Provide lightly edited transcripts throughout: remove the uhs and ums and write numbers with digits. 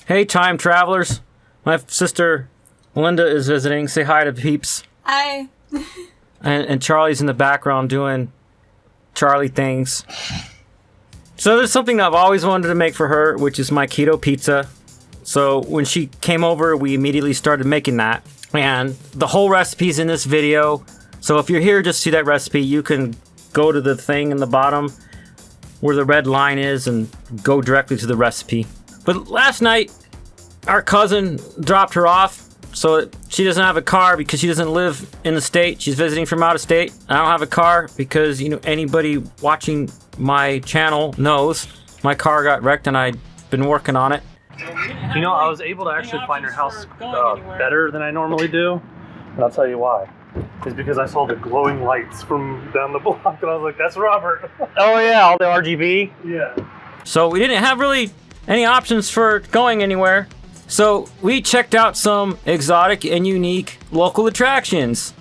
Hey, time travelers. My sister Linda is visiting. Say hi to peeps. Hi. And Charlie's in the background doing Charlie things. So there's something that I've always wanted to make for her, which is my keto pizza. So when she came over, we immediately started making that. And the whole recipe's in this video. So if you're here just to see that recipe, you can go to the thing in the bottom where the red line is and go directly to the recipe. But last night, our cousin dropped her off, so she doesn't have a car because she doesn't live in the state. She's visiting from out of state. I don't have a car because, you know, anybody watching my channel knows my car got wrecked and I've been working on it. You know, I was able to actually find her house better than I normally do, and I'll tell you why. It's because I saw the glowing lights from down the block, and I was like, that's Robert. Oh yeah, all the RGB? Yeah. So we didn't have really any options for going anywhere. So we checked out some exotic and unique local attractions.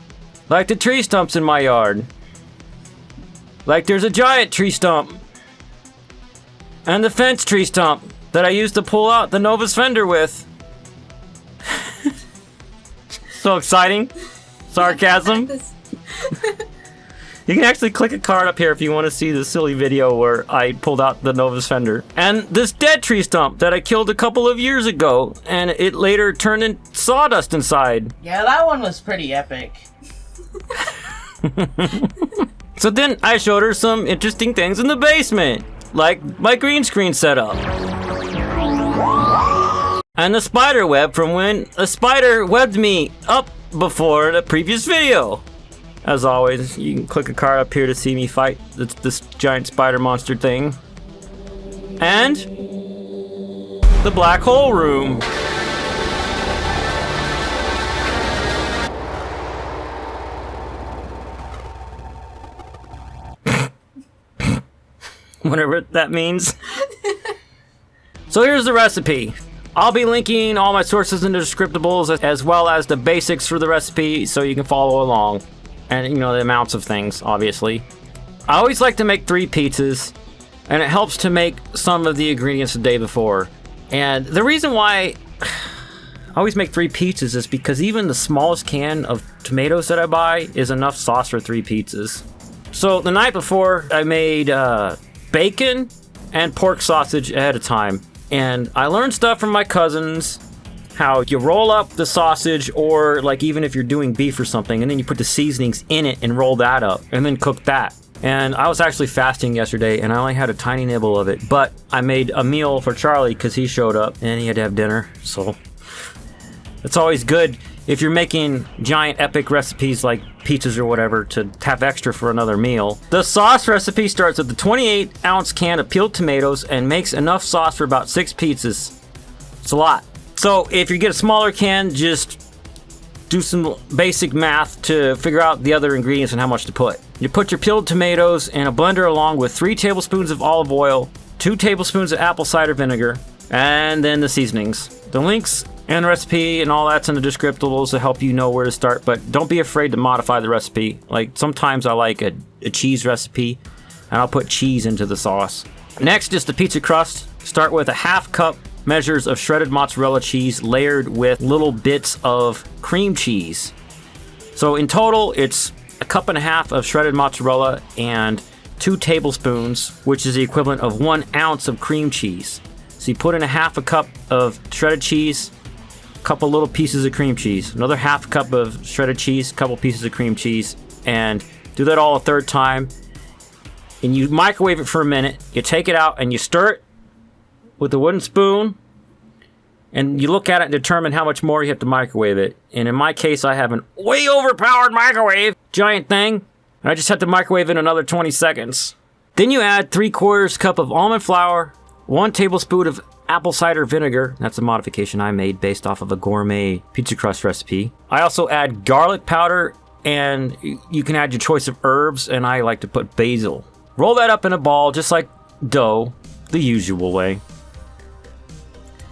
Like the tree stumps in my yard. Like there's a giant tree stump. And the fence tree stump that I used to pull out the Novus fender with. So exciting. Sarcasm. You can actually click a card up here if you want to see the silly video where I pulled out the Novus fender. And this dead tree stump that I killed a couple of years ago, and it later turned into sawdust inside. Yeah, that one was pretty epic. So then I showed her some interesting things in the basement, like my green screen setup. And the spider web from when a spider webbed me up before the previous video. As always, you can click a card up here to see me fight this giant spider monster thing. And the black hole room. Whatever that means. So here's the recipe. I'll be linking all my sources and descriptables as well as the basics for the recipe so you can follow along. And, you know, the amounts of things, obviously. I always like to make 3 pizzas, and it helps to make some of the ingredients the day before. And the reason why I always make 3 pizzas is because even the smallest can of tomatoes that I buy is enough sauce for 3 pizzas. So the night before, I made bacon and pork sausage ahead of time. And I learned stuff from my cousins. How you roll up the sausage, or like even if you're doing beef or something, and then you put the seasonings in it and roll that up and then cook that. And I was actually fasting yesterday and I only had a tiny nibble of it, but I made a meal for Charlie because he showed up and he had to have dinner. So it's always good if you're making giant epic recipes like pizzas or whatever to have extra for another meal. The sauce recipe starts with the 28-ounce can of peeled tomatoes and makes enough sauce for about 6 pizzas. It's a lot. So if you get a smaller can, just do some basic math to figure out the other ingredients and how much to put. You put your peeled tomatoes in a blender along with 3 tablespoons of olive oil, 2 tablespoons of apple cider vinegar, and then the seasonings. The links and recipe and all that's in the descriptables to help you know where to start, but don't be afraid to modify the recipe. Like sometimes I like a cheese recipe and I'll put cheese into the sauce. Next is the pizza crust. Start with a 1/2 cup measures of shredded mozzarella cheese layered with little bits of cream cheese. So in total, it's a 1.5 cups of shredded mozzarella and 2 tablespoons, which is the equivalent of 1 ounce of cream cheese. So you put in a 1/2 cup of shredded cheese, a couple little pieces of cream cheese, another 1/2 cup of shredded cheese, a couple pieces of cream cheese, and do that all a 3rd time. And you microwave it for a minute. You take it out and you stir it with a wooden spoon, and you look at it and determine how much more you have to microwave it. And in my case, I have an way overpowered microwave, giant thing, and I just have to microwave it another 20 seconds. Then you add 3/4 cup of almond flour, 1 tablespoon of apple cider vinegar. That's a modification I made based off of a gourmet pizza crust recipe. I also add garlic powder, and you can add your choice of herbs, and I like to put basil. Roll that up in a ball just like dough, the usual way.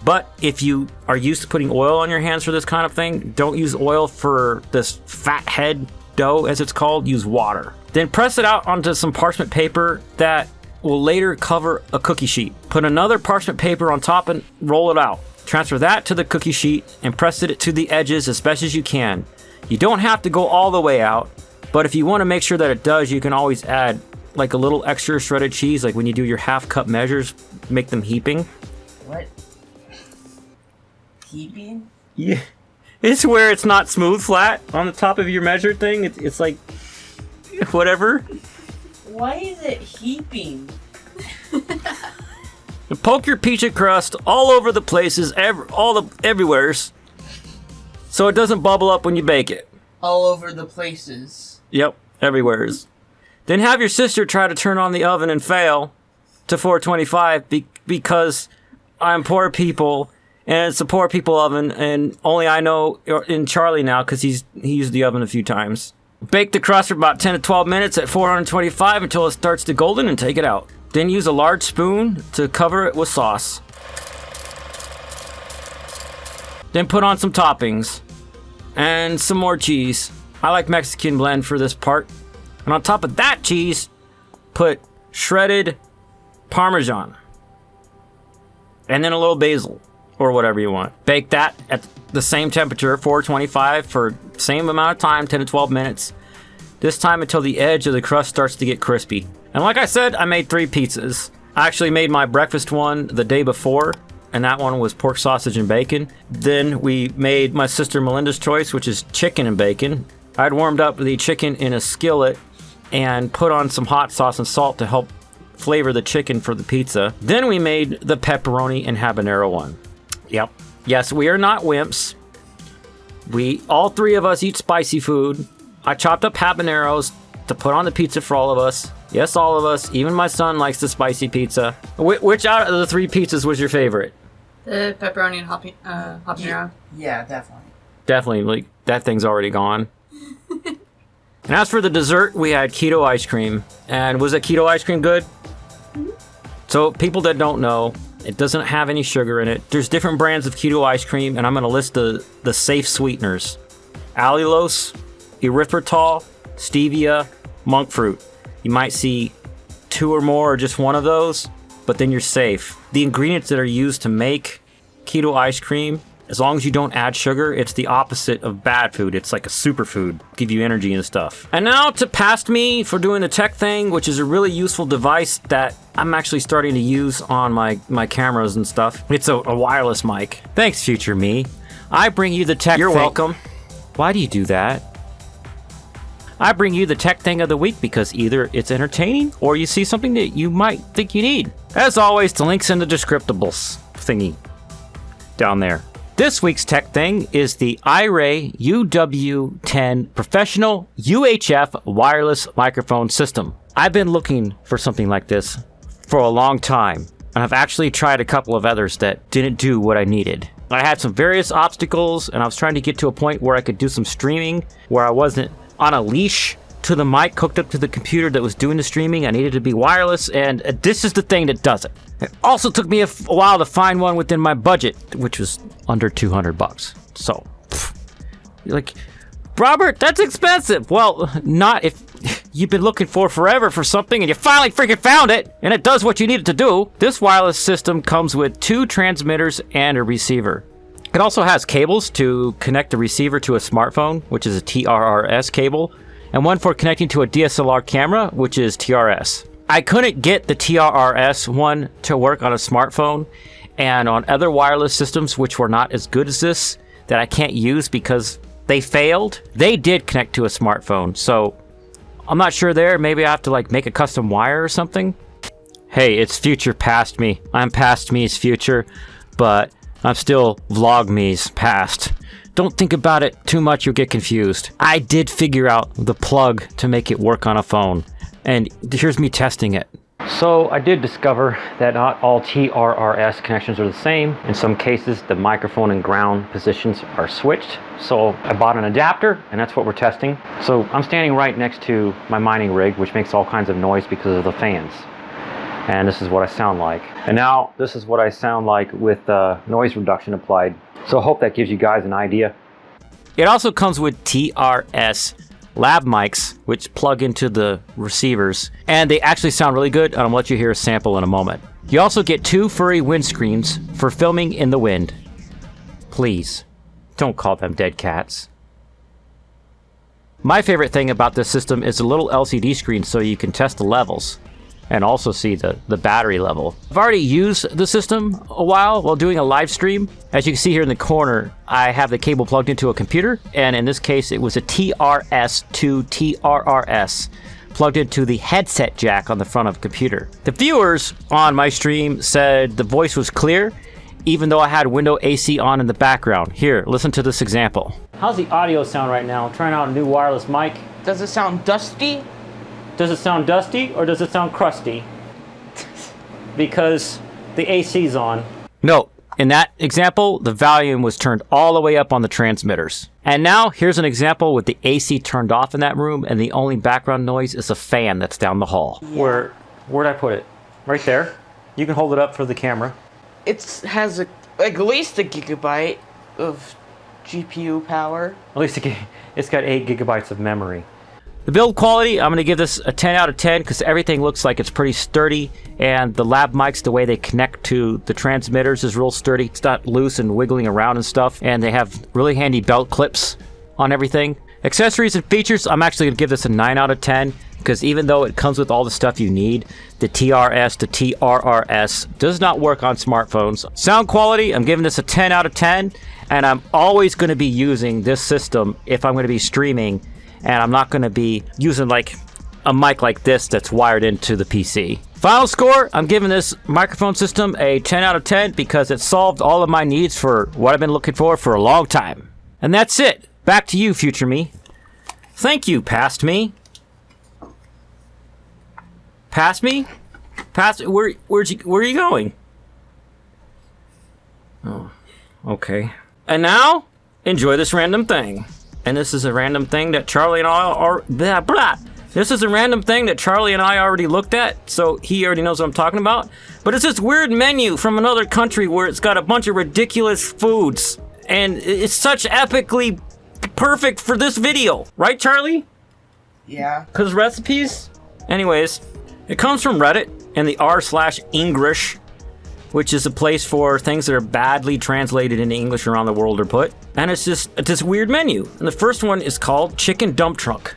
But if you are used to putting oil on your hands for this kind of thing, don't use oil for this fat head dough, as it's called. Use water. Then press it out onto some parchment paper that will later cover a cookie sheet. Put another parchment paper on top and roll it out. Transfer that to the cookie sheet and press it to the edges as best as you can. You don't have to go all the way out, but if you want to make sure that it does, you can always add like a little extra shredded cheese, like when you do your half cup measures, make them heaping. What? Heaping? Yeah. It's where it's not smooth flat on the top of your measured thing. It's like whatever. Why is it heaping? Poke your pizza crust all over the places, everywheres, so it doesn't bubble up when you bake it. All over the places. Yep, everywheres. Then have your sister try to turn on the oven and fail to 425 because I'm poor people and it's a poor people oven, and only I know in Charlie now because he used the oven a few times. Bake the crust for about 10 to 12 minutes at 425 until it starts to golden and take it out. Then use a large spoon to cover it with sauce. Then put on some toppings and some more cheese. I like Mexican blend for this part. And on top of that cheese, put shredded Parmesan. And then a little basil or whatever you want. Bake that at the same temperature, 425, for same amount of time, 10 to 12 minutes. This time until the edge of the crust starts to get crispy. And like I said, I made 3 pizzas. I actually made my breakfast one the day before, and that one was pork sausage and bacon. Then we made my sister Melinda's choice, which is chicken and bacon. I'd warmed up the chicken in a skillet and put on some hot sauce and salt to help flavor the chicken for the pizza. Then we made the pepperoni and habanero one. Yep. Yes, we are not wimps. All 3 of us eat spicy food. I chopped up habaneros to put on the pizza for all of us. Yes, all of us. Even my son likes the spicy pizza. Which out of the 3 pizzas was your favorite? The pepperoni and habanero. Yeah, definitely. Definitely. Like, that thing's already gone. And as for the dessert, we had keto ice cream. And was that keto ice cream good? So people that don't know, it doesn't have any sugar in it. There's different brands of keto ice cream, and I'm going to list the safe sweeteners. Allulose, erythritol, stevia, monk fruit. You might see 2 or more or just one of those, but then you're safe. The ingredients that are used to make keto ice cream, as long as you don't add sugar, it's the opposite of bad food. It's like a superfood, give you energy and stuff. And now to past me for doing the tech thing, which is a really useful device that I'm actually starting to use on my cameras and stuff. It's a wireless mic. Thanks, future me. I bring you the tech. You're welcome. Why do you do that? I bring you the tech thing of the week because either it's entertaining or you see something that you might think you need. As always, the link's in the descriptables thingy down there. This week's tech thing is the iRay UW10 Professional UHF Wireless Microphone System. I've been looking for something like this for a long time, and I've actually tried a couple of others that didn't do what I needed. I had some various obstacles, and I was trying to get to a point where I could do some streaming, where I wasn't on a leash to the mic hooked up to the computer that was doing the streaming. I needed to be wireless, and this is the thing that does it. It also took me a while to find one within my budget, which was under $200. So, you're like, Robert, that's expensive. Well, not if you've been looking for forever for something and you finally freaking found it, and it does what you need it to do. This wireless system comes with 2 transmitters and a receiver. It also has cables to connect the receiver to a smartphone, which is a TRRS cable, and one for connecting to a DSLR camera, which is TRS. I couldn't get the TRRS one to work on a smartphone, and on other wireless systems which were not as good as this, that I can't use because they failed, they did connect to a smartphone. So I'm not sure there. Maybe I have to like make a custom wire or something. Hey, it's future past me. I'm past me's future, but I'm still vlog me's past. Don't think about it too much, you'll get confused. I did figure out the plug to make it work on a phone, and here's me testing it. So I did discover that not all TRRS connections are the same. In some cases, the microphone and ground positions are switched. So I bought an adapter, and that's what we're testing. So I'm standing right next to my mining rig, which makes all kinds of noise because of the fans. And this is what I sound like. And now this is what I sound like with noise reduction applied. So I hope that gives you guys an idea. It also comes with TRS lab mics, which plug into the receivers, and they actually sound really good, and I'll let you hear a sample in a moment. You also get 2 furry windscreens for filming in the wind. Please, don't call them dead cats. My favorite thing about this system is a little LCD screen so you can test the levels and also see the battery level. I've already used the system a while doing a live stream. As you can see here in the corner, I have the cable plugged into a computer, and in this case it was a TRS to TRRS plugged into the headset jack on the front of the computer. The viewers on my stream said the voice was clear, even though I had window AC on in the background. Here, listen to this example. How's the audio sound right now? I'm trying out a new wireless mic. Does it sound dusty? Does it sound dusty or does it sound crusty? Because the AC's on. Note, in that example, the volume was turned all the way up on the transmitters. And now, here's an example with the AC turned off in that room and the only background noise is a fan that's down the hall. Yeah. Where'd I put it? Right there. You can hold it up for the camera. It has at least a gigabyte of GPU power. At least it's got 8 gigabytes of memory. The build quality, I'm going to give this a 10 out of 10 because everything looks like it's pretty sturdy, and the lab mics, the way they connect to the transmitters is real sturdy. It's not loose and wiggling around and stuff, and they have really handy belt clips on everything. Accessories and features, I'm actually going to give this a 9 out of 10 because even though it comes with all the stuff you need, the TRS to TRRS does not work on smartphones. Sound quality, I'm giving this a 10 out of 10, and I'm always going to be using this system if I'm going to be streaming, and I'm not going to be using like a mic like this that's wired into the PC. Final score, I'm giving this microphone system a 10 out of 10 because it solved all of my needs for what I've been looking for a long time. And that's it. Back to you, future me. Thank you, past me. Past me? Where are you going? Oh, okay. And now, enjoy this random thing. And this is a random thing that Charlie and I are... This is a random thing that Charlie and I already looked at, so he already knows what I'm talking about. But it's this weird menu from another country where it's got a bunch of ridiculous foods. And it's such epically perfect for this video. Right, Charlie? Yeah. Because recipes? Anyways, it comes from Reddit and the r/English, which is a place for things that are badly translated into English around the world are put. And it's just this weird menu. And the first one is called Chicken Dump Truck.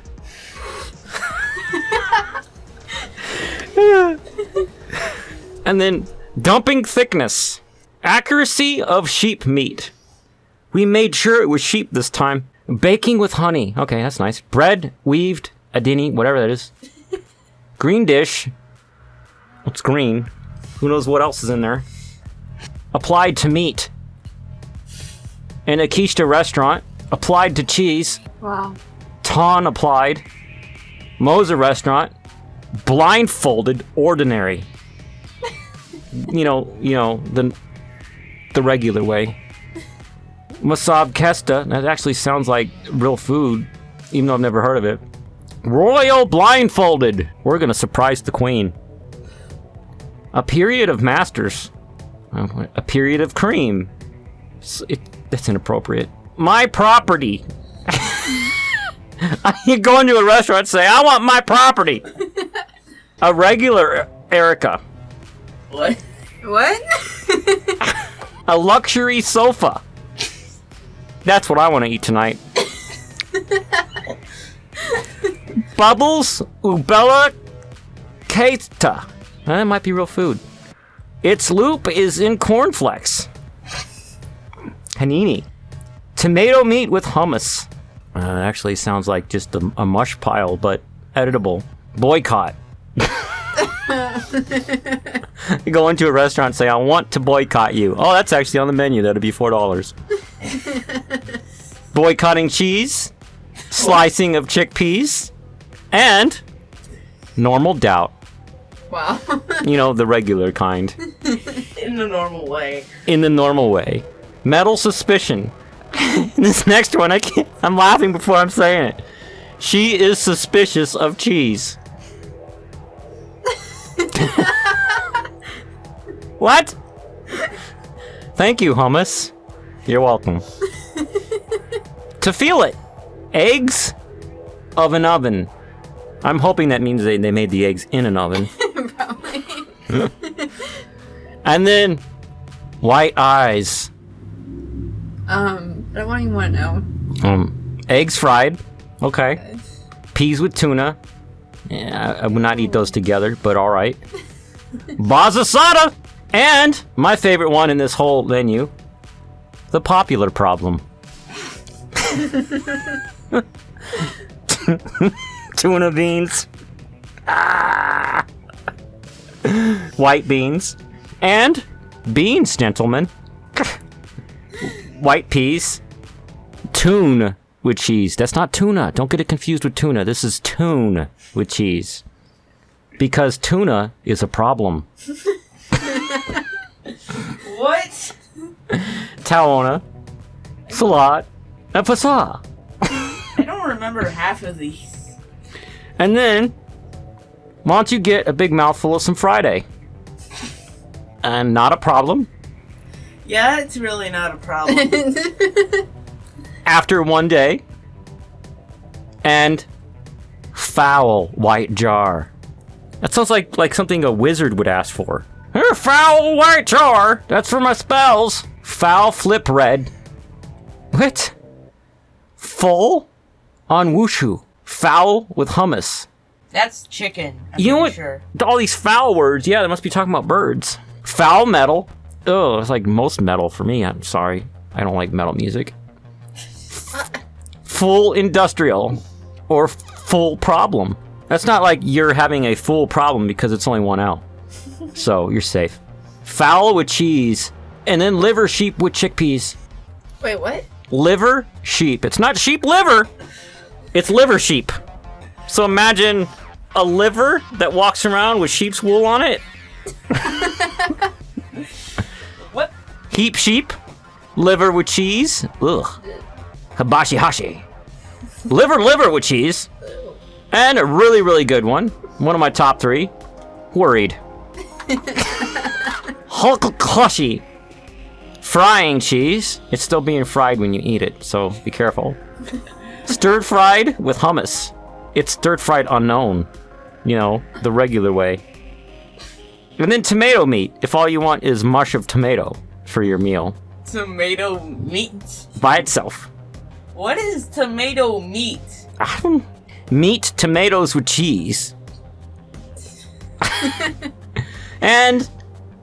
And then dumping thickness. Accuracy of sheep meat. We made sure it was sheep this time. Baking with honey. Okay, that's nice. Bread, weaved, adini, whatever that is. Green dish. What's green? Who knows what else is in there? Applied to meat. In a quiche restaurant. Applied to cheese. Wow. Ton applied. Moza restaurant. Blindfolded ordinary. You know, the regular way. Masab Kesta, that actually sounds like real food, even though I've never heard of it. Royal blindfolded. We're gonna surprise the queen. A period of masters. A period of cream. That's inappropriate. My property. You go into a restaurant and say, I want my property. A regular Erica. What? What? A luxury sofa. That's what I want to eat tonight. Bubbles Ubella Keita. That might be real food. Its loop is in cornflakes. Panini. Tomato meat with hummus. It actually sounds like just a mush pile, but editable. Boycott. You go into a restaurant and say, I want to boycott you. Oh, that's actually on the menu. That'd be $4. Boycotting cheese. Slicing of chickpeas. And normal doubt. Wow. You know, the regular kind. In the normal way. In the normal way. Metal suspicion. This next one, I'm laughing before I'm saying it. She is suspicious of cheese. What? Thank you, hummus. You're welcome. To feel it. Eggs. of an oven. I'm hoping that means they made the eggs in an oven. Probably. And then white eyes. I don't even want to know. Eggs fried. Okay. Peas with tuna. Yeah, I would not eat those together, but all right. Basil. And my favorite one in this whole menu, the popular problem. Tuna beans. White beans. And beans, gentlemen. White peas. Tune with cheese. That's not tuna. Don't get it confused with tuna. This is tune with cheese. Because tuna is a problem. What? Taona. Salad. And fasa. I don't remember half of these. And then, why don't you get a big mouthful of some Friday? And not a problem. Yeah, it's really not a problem. After one day. And foul white jar. That sounds like something a wizard would ask for. Here, foul white jar. That's for my spells. Foul flip red. What? Full on wushu. Foul with hummus. That's chicken. You know I'm what? sure. All these foul words. Yeah, they must be talking about birds. Foul metal. Oh, it's like most metal for me. I'm sorry. I don't like metal music. Full industrial. Or full problem. That's not like you're having a full problem because it's only 1 L. So you're safe. Fowl with cheese. And then liver sheep with chickpeas. Wait, what? Liver sheep. It's not sheep liver. It's liver sheep. So imagine a liver that walks around with sheep's wool on it. What? Heap sheep. Liver with cheese. Ugh. Hibashi hashi. Liver with cheese. And a really, really good one. One of my top 3. Worried. Hulkashi. Frying cheese. It's still being fried when you eat it, so be careful. Stir fried with hummus. It's stir fried unknown. You know, the regular way. And then tomato meat, if all you want is mush of tomato for your meal. Tomato meat? By itself. What is tomato meat? Meat, tomatoes with cheese. And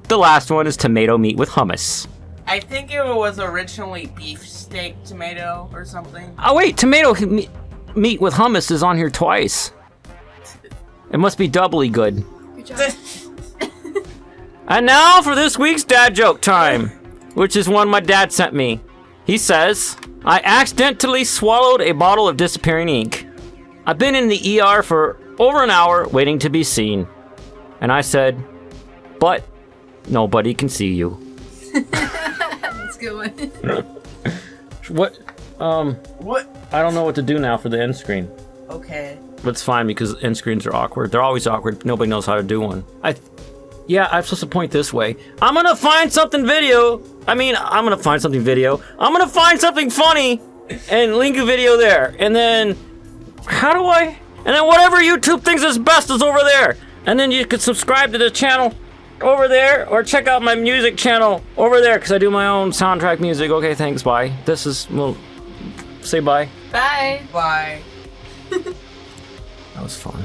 the last one is tomato meat with hummus. I think it was originally beefsteak tomato or something. Oh wait, tomato meat with hummus is on here twice. It must be doubly good. Good job. And now for this week's dad joke time, which is one my dad sent me. He says, I accidentally swallowed a bottle of disappearing ink. I've been in the ER for over an hour waiting to be seen. And I said, but nobody can see you. That's a good one. What? What? I don't know what to do now for the end screen. Okay. But it's fine because end screens are awkward. They're always awkward. Nobody knows how to do one. Yeah, I'm supposed to point this way. I'm gonna find something I'm gonna find something I'm gonna find something funny and link a video there. And then, and then whatever YouTube thinks is best is over there. And then you can subscribe to the channel over there or check out my music channel over there because I do my own soundtrack music. Okay, thanks, bye. Say bye. Bye. Bye. That was fun.